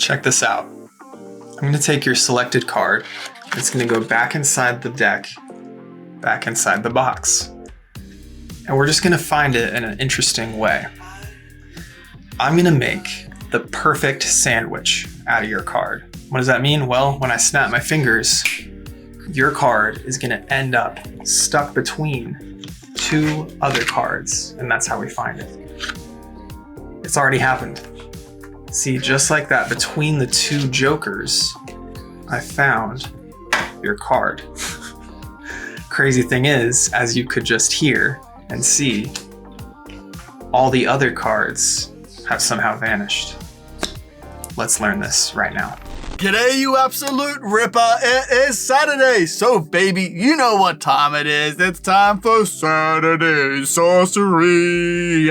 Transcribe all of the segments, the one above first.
check this out. I'm going to take your selected card. It's going to go back inside the deck, back inside the box. And we're just going to find it in an interesting way. I'm going to make the perfect sandwich out of your card. What does that mean? Well, when I snap my fingers, your card is going to end up stuck between two other cards, and that's how we find it. It's already happened. See, just like that, between the two jokers, I found your card. Crazy thing is, as you could just hear and see, all the other cards have somehow vanished. Let's learn this right now. G'day, you absolute ripper. It is Saturday, so baby, you know what time it is. It's time for Saturday Sorcery.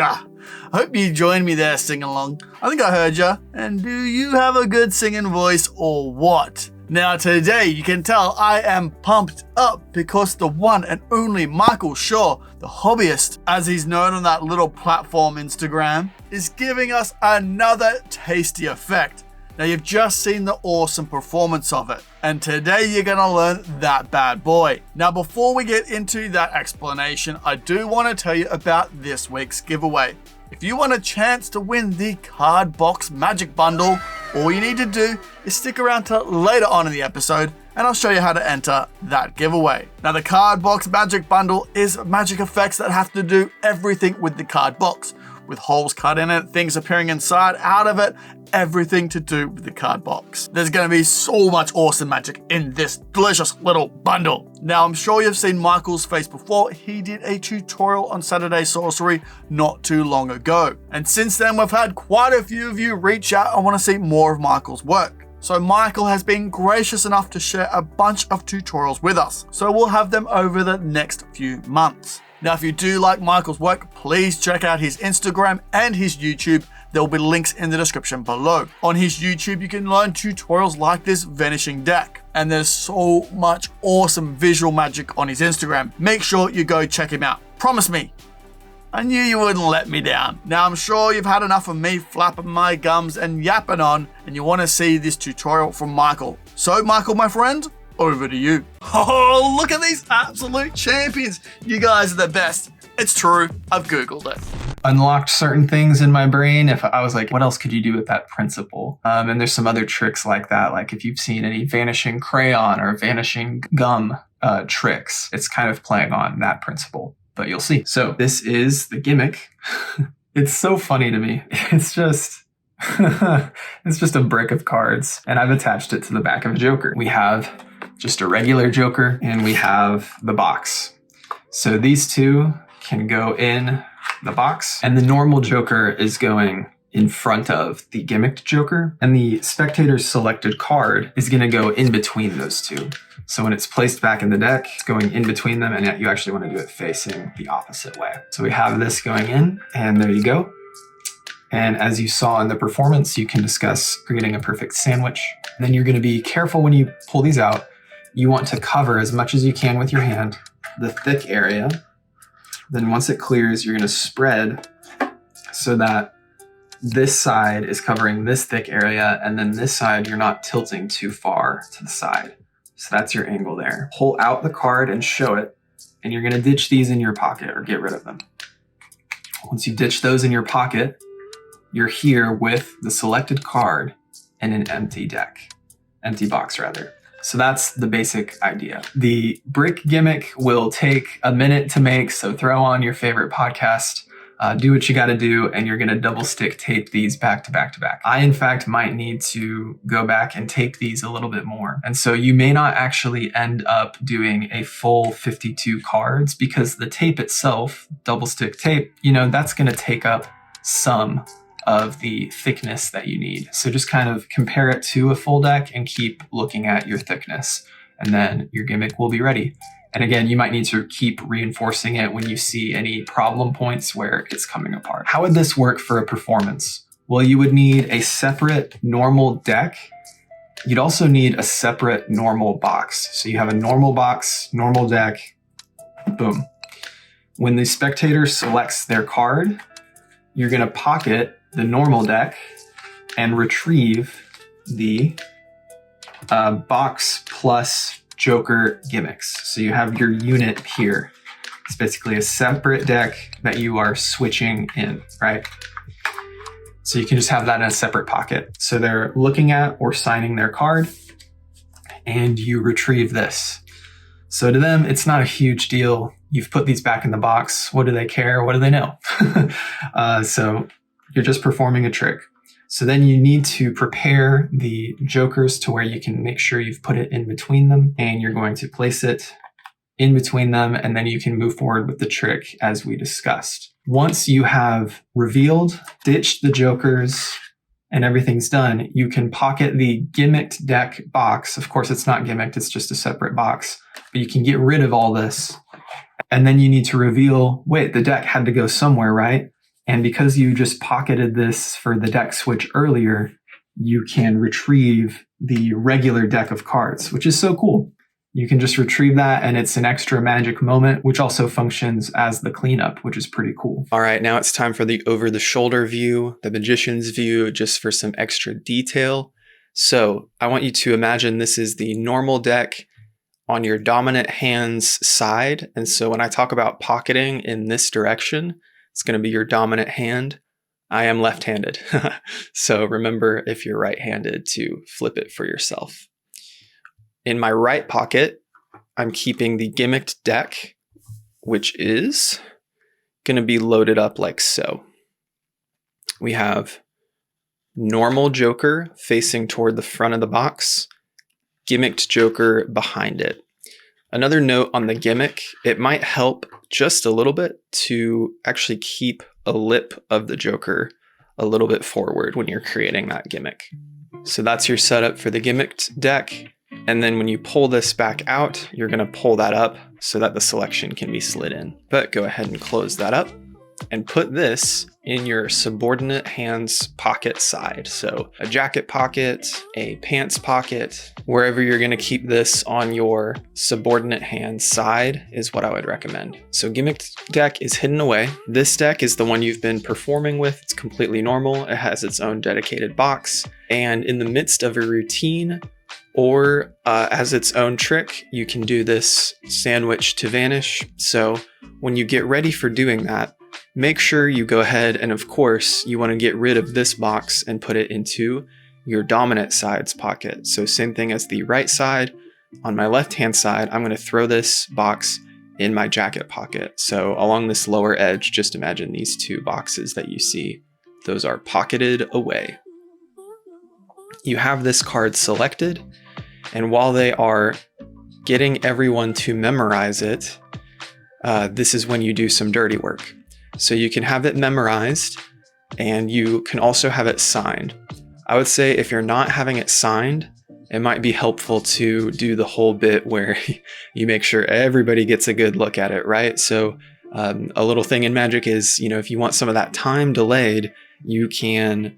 I hope you joined me there singing along. I think I heard ya. And do you have a good singing voice or what? Now today you can tell I am pumped up because the one and only Michael Shaw, the Hobbyist, as he's known on that little platform Instagram, is giving us another tasty effect. Now you've just seen the awesome performance of it, and today you're gonna learn that bad boy. Now before we get into that explanation, I do want to tell you about this week's giveaway. If you want a chance to win the Card Box Magic Bundle, all you need to do is stick around till later on in the episode and I'll show you how to enter that giveaway. Now the Card Box Magic Bundle is magic effects that have to do everything with the card box, with holes cut in it, things appearing inside, out of it, everything to do with the card box. There's going to be so much awesome magic in this delicious little bundle. Now, I'm sure you've seen Michael's face before. He did a tutorial on Saturday Sorcery not too long ago. And since then, we've had quite a few of you reach out and want to see more of Michael's work. So Michael has been gracious enough to share a bunch of tutorials with us. So we'll have them over the next few months. Now, if you do like Michael's work, please check out his Instagram and his YouTube. There will be links in the description below. On his YouTube, you can learn tutorials like this vanishing deck. And there's so much awesome visual magic on his Instagram. Make sure you go check him out. Promise me. I knew you wouldn't let me down. Now, I'm sure you've had enough of me flapping my gums and yapping on, and you want to see this tutorial from Michael. So, Michael, my friend, over to you. Oh, look at these absolute champions. You guys are the best. It's true. I've Googled it. Unlocked certain things in my brain. If I was like, what else could you do with that principle? And there's some other tricks like that. Like if you've seen any vanishing crayon or vanishing gum tricks, it's kind of playing on that principle, but you'll see. So this is the gimmick. It's so funny to me. It's just a brick of cards, and I've attached it to the back of a joker. We have just a regular joker and we have the box. So these two can go in the box, and the normal joker is going in front of the gimmicked joker, and the spectator's selected card is going to go in between those two. So when it's placed back in the deck, it's going in between them, and yet you actually want to do it facing the opposite way. So we have this going in, and there you go. And as you saw in the performance, you can discuss creating a perfect sandwich. And then you're going to be careful when you pull these out. You want to cover as much as you can with your hand the thick area. Then once it clears, you're going to spread so that this side is covering this thick area, and then this side you're not tilting too far to the side. So that's your angle there. Pull out the card and show it, and you're going to ditch these in your pocket or get rid of them. Once you ditch those in your pocket, you're here with the selected card and an empty box rather. So that's the basic idea. The brick gimmick will take a minute to make, so throw on your favorite podcast, do what you gotta do, and you're gonna double stick tape these back to back to back. I, in fact, might need to go back and tape these a little bit more. And so you may not actually end up doing a full 52 cards because the tape itself, double stick tape, that's gonna take up some of the thickness that you need. So just kind of compare it to a full deck and keep looking at your thickness, and then your gimmick will be ready. And again, you might need to keep reinforcing it when you see any problem points where it's coming apart. How would this work for a performance? Well, you would need a separate normal deck. You'd also need a separate normal box. So you have a normal box, normal deck, boom. When the spectator selects their card, you're going to pocket the normal deck and retrieve the box plus Joker gimmicks. So you have your unit here. It's basically a separate deck that you are switching in, right? So you can just have that in a separate pocket. So they're looking at or signing their card, and you retrieve this. So to them, it's not a huge deal. You've put these back in the box. What do they care? What do they know? So you're just performing a trick. So then you need to prepare the jokers to where you can make sure you've put it in between them, and you're going to place it in between them, and then you can move forward with the trick as we discussed. Once you have revealed, ditched the jokers, and everything's done, you can pocket the gimmicked deck box. Of course, it's not gimmicked, it's just a separate box, but you can get rid of all this. And then you need to reveal, wait, the deck had to go somewhere, right? And because you just pocketed this for the deck switch earlier, you can retrieve the regular deck of cards, which is so cool. You can just retrieve that, and it's an extra magic moment, which also functions as the cleanup, which is pretty cool. All right, now it's time for the over-the-shoulder view, the magician's view, just for some extra detail. So I want you to imagine this is the normal deck on your dominant hand's side. And so when I talk about pocketing in this direction, it's going to be your dominant hand. I am left-handed. So remember, if you're right-handed, to flip it for yourself. In my right pocket, I'm keeping the gimmicked deck, which is going to be loaded up like so. We have normal Joker facing toward the front of the box, gimmicked Joker behind it. Another note on the gimmick, it might help just a little bit to actually keep a lip of the Joker a little bit forward when you're creating that gimmick. So that's your setup for the gimmicked deck. And then when you pull this back out, you're going to pull that up so that the selection can be slid in. But go ahead and close that up and put this in your subordinate hand's pocket side. So a jacket pocket, a pants pocket, wherever you're going to keep this on your subordinate hand side is what I would recommend. So gimmicked deck is hidden away. This deck is the one you've been performing with. It's completely normal. It has its own dedicated box. And in the midst of a routine, or as its own trick, you can do this sandwich to vanish. So when you get ready for doing that, make sure you go ahead and, of course, you want to get rid of this box and put it into your dominant side's pocket. So same thing as the right side. On my left-hand side, I'm going to throw this box in my jacket pocket. So along this lower edge, just imagine these two boxes that you see. Those are pocketed away. You have this card selected, and while they are getting everyone to memorize it, this is when you do some dirty work. So you can have it memorized, and you can also have it signed. I would say if you're not having it signed, it might be helpful to do the whole bit where you make sure everybody gets a good look at it, right? So a little thing in Magic is, if you want some of that time delayed, you can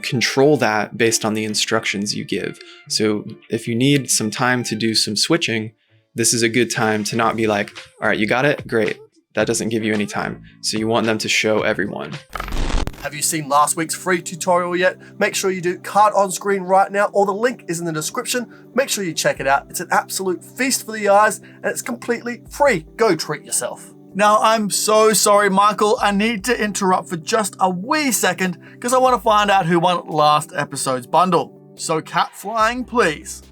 control that based on the instructions you give. So if you need some time to do some switching, this is a good time to not be like, all right, you got it? Great. That doesn't give you any time. So you want them to show everyone. Have you seen last week's free tutorial yet? Make sure you do card on screen right now, or the link is in the description. Make sure you check it out. It's an absolute feast for the eyes, and it's completely free. Go treat yourself. Now, I'm so sorry, Michael. I need to interrupt for just a wee second because I want to find out who won last episode's bundle. So cat flying, please.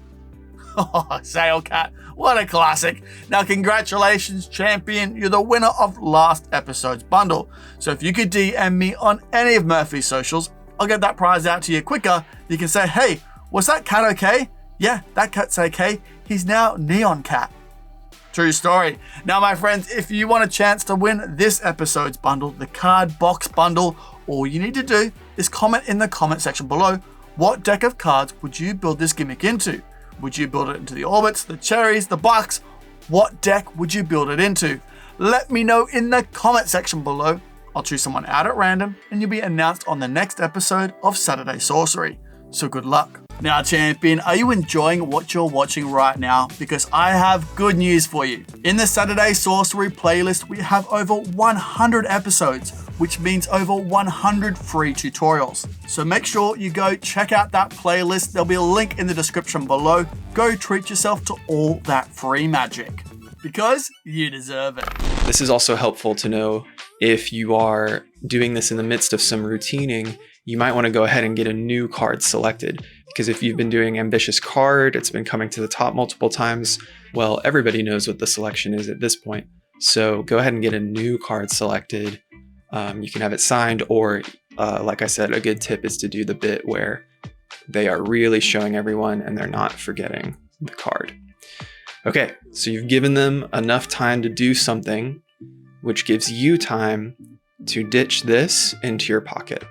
Oh, Sail Cat, what a classic. Now, congratulations, champion. You're the winner of last episode's bundle. So if you could DM me on any of Murphy's socials, I'll get that prize out to you quicker. You can say, hey, was that cat okay? Yeah, that cat's okay. He's now Neon Cat. True story. Now, my friends, if you want a chance to win this episode's bundle, the card box bundle, all you need to do is comment in the comment section below, what deck of cards would you build this gimmick into? Would you build it into the orbits, the cherries, the bucks? What deck would you build it into? Let me know in the comment section below. I'll choose someone out at random, and you'll be announced on the next episode of Saturday Sorcery. So good luck. Now, champion, are you enjoying what you're watching right now? Because I have good news for you. In the Saturday Sorcery playlist, we have over 100 episodes which means over 100 free tutorials. So make sure you go check out that playlist. There'll be a link in the description below. Go treat yourself to all that free magic, because you deserve it. This is also helpful to know if you are doing this in the midst of some routining. You might want to go ahead and get a new card selected, because if you've been doing ambitious card, it's been coming to the top multiple times, well, everybody knows what the selection is at this point. So go ahead and get a new card selected. You can have it signed, or like I said, a good tip is to do the bit where they are really showing everyone and they're not forgetting the card. Okay, so you've given them enough time to do something, which gives you time to ditch this into your pocket.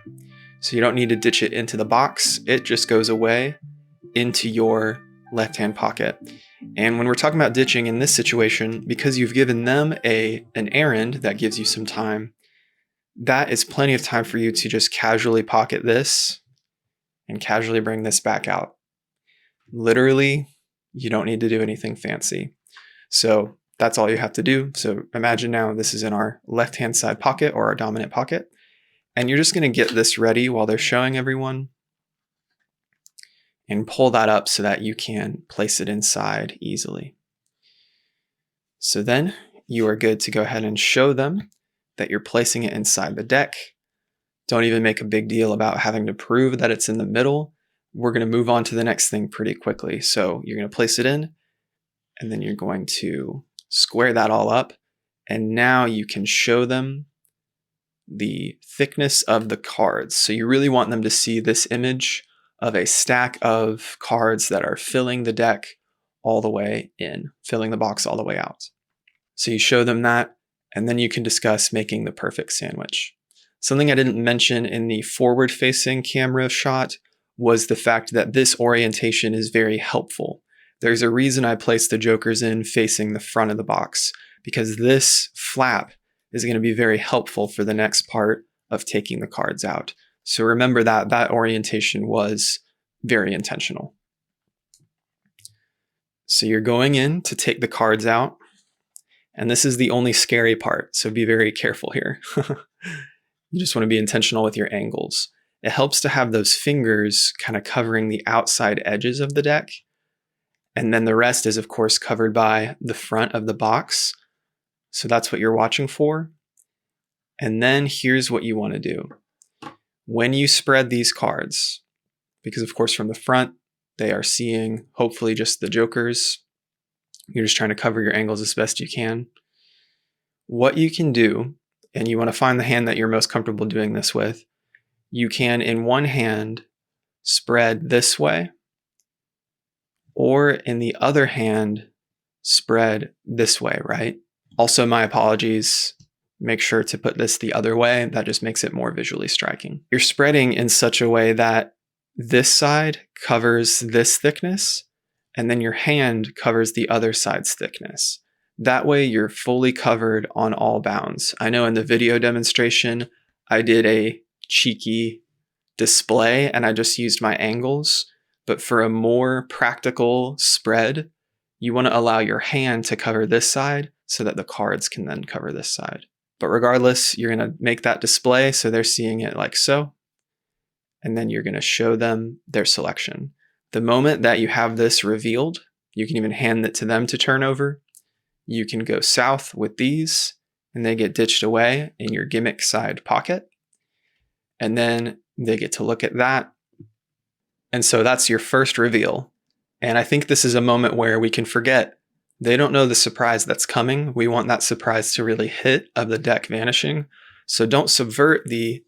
So you don't need to ditch it into the box. It just goes away into your left-hand pocket. And when we're talking about ditching in this situation, because you've given them an errand that gives you some time, that is plenty of time for you to just casually pocket this and casually bring this back out. Literally, you don't need to do anything fancy. So that's all you have to do. So imagine now this is in our left-hand side pocket, or our dominant pocket. And you're just going to get this ready while they're showing everyone and pull that up so that you can place it inside easily. So then you are good to go ahead and show them that you're placing it inside the deck. Don't even make a big deal about having to prove that it's in the middle. We're going to move on to the next thing pretty quickly. So you're going to place it in, and then you're going to square that all up. And now you can show them the thickness of the cards. So you really want them to see this image of a stack of cards that are filling the deck all the way in, filling the box all the way out. So you show them that, and then you can discuss making the perfect sandwich. Something I didn't mention in the forward-facing camera shot was the fact that this orientation is very helpful. There's a reason I placed the jokers in facing the front of the box, because this flap is going to be very helpful for the next part of taking the cards out. So remember that orientation was very intentional. So you're going in to take the cards out, and this is the only scary part, so be very careful here. You just want to be intentional with your angles. It helps to have those fingers kind of covering the outside edges of the deck, and then the rest is of course covered by the front of the box. So that's what you're watching for. And then here's what you want to do. When you spread these cards, because of course from the front, they are seeing hopefully just the jokers. You're just trying to cover your angles as best you can. What you can do, and you want to find the hand that you're most comfortable doing this with, you can in one hand spread this way, or in the other hand spread this way, right? Also, my apologies. Make sure to put this the other way. That just makes it more visually striking. You're spreading in such a way that this side covers this thickness, and then your hand covers the other side's thickness. That way you're fully covered on all bounds. I know in the video demonstration, I did a cheeky display and I just used my angles, but for a more practical spread, you want to allow your hand to cover this side so that the cards can then cover this side. But regardless, you're going to make that display so they're seeing it like so, and then you're going to show them their selection. The moment that you have this revealed, you can even hand it to them to turn over. You can go south with these, and they get ditched away in your gimmick side pocket. And then they get to look at that. And so that's your first reveal. And I think this is a moment where we can forget. They don't know the surprise that's coming. We want that surprise to really hit of the deck vanishing. So don't subvert the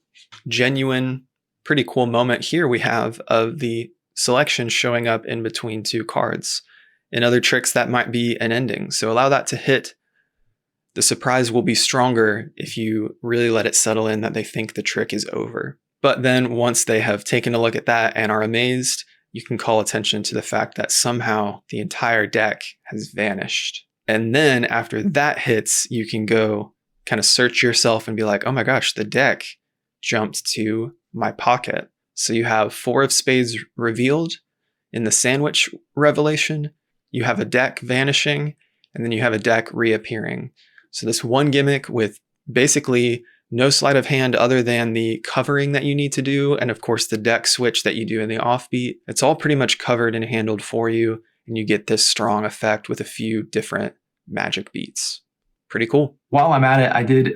genuine, pretty cool moment here we have of the selection showing up in between two cards. In other tricks, that might be an ending. So allow that to hit. The surprise will be stronger if you really let it settle in that they think the trick is over. But then once they have taken a look at that and are amazed, you can call attention to the fact that somehow the entire deck has vanished. And then after that hits, you can go kind of search yourself and be like, oh my gosh, the deck jumped to my pocket. So you have 4 of spades revealed in the sandwich revelation. You have a deck vanishing, and then you have a deck reappearing. So this one gimmick with basically No sleight of hand other than the covering that you need to do, and of course the deck switch that you do in the offbeat. It's all pretty much covered and handled for you, and you get this strong effect with a few different magic beats. Pretty cool. While I'm at it, I did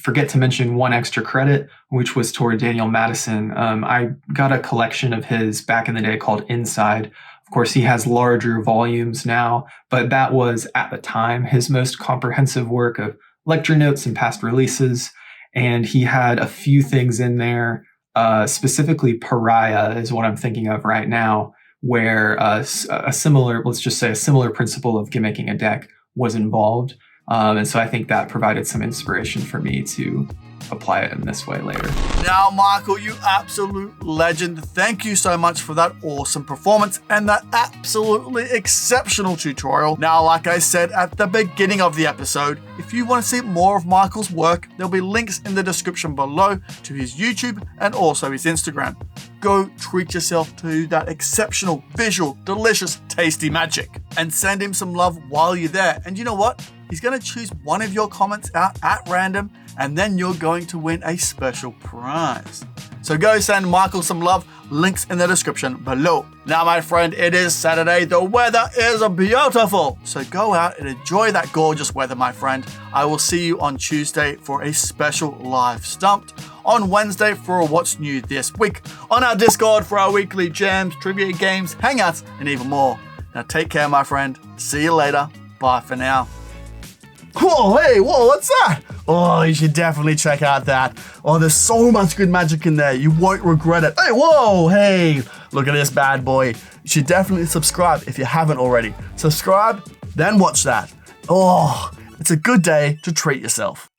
forget to mention one extra credit, which was toward Daniel Madison. I got a collection of his back in the day called Inside. Of course, he has larger volumes now, but that was at the time his most comprehensive work of lecture notes and past releases. And he had a few things in there, specifically Pariah is what I'm thinking of right now, where a similar, let's just say a similar principle of gimmicking a deck was involved. And so I think that provided some inspiration for me to apply it in this way later. Now, Michael, you absolute legend. Thank you so much for that awesome performance and that absolutely exceptional tutorial. Now, like I said at the beginning of the episode, if you want to see more of Michael's work, there'll be links in the description below to his YouTube and also his Instagram. Go treat yourself to that exceptional, visual, delicious, tasty magic and send him some love while you're there. And you know what? He's going to choose one of your comments out at random, and then you're going to win a special prize. So go send Michael some love. Links in the description below. Now, my friend, it is Saturday. The weather is beautiful. So go out and enjoy that gorgeous weather, my friend. I will see you on Tuesday for a special live Stumped, on Wednesday for What's New This Week, on our Discord for our weekly jams, trivia games, hangouts, and even more. Now take care, my friend. See you later. Bye for now. Whoa, hey, whoa, what's that? Oh, you should definitely check out that. Oh, there's so much good magic in there. You won't regret it. Hey, whoa, hey, look at this bad boy. You should definitely subscribe if you haven't already. Subscribe, then watch that. Oh, it's a good day to treat yourself.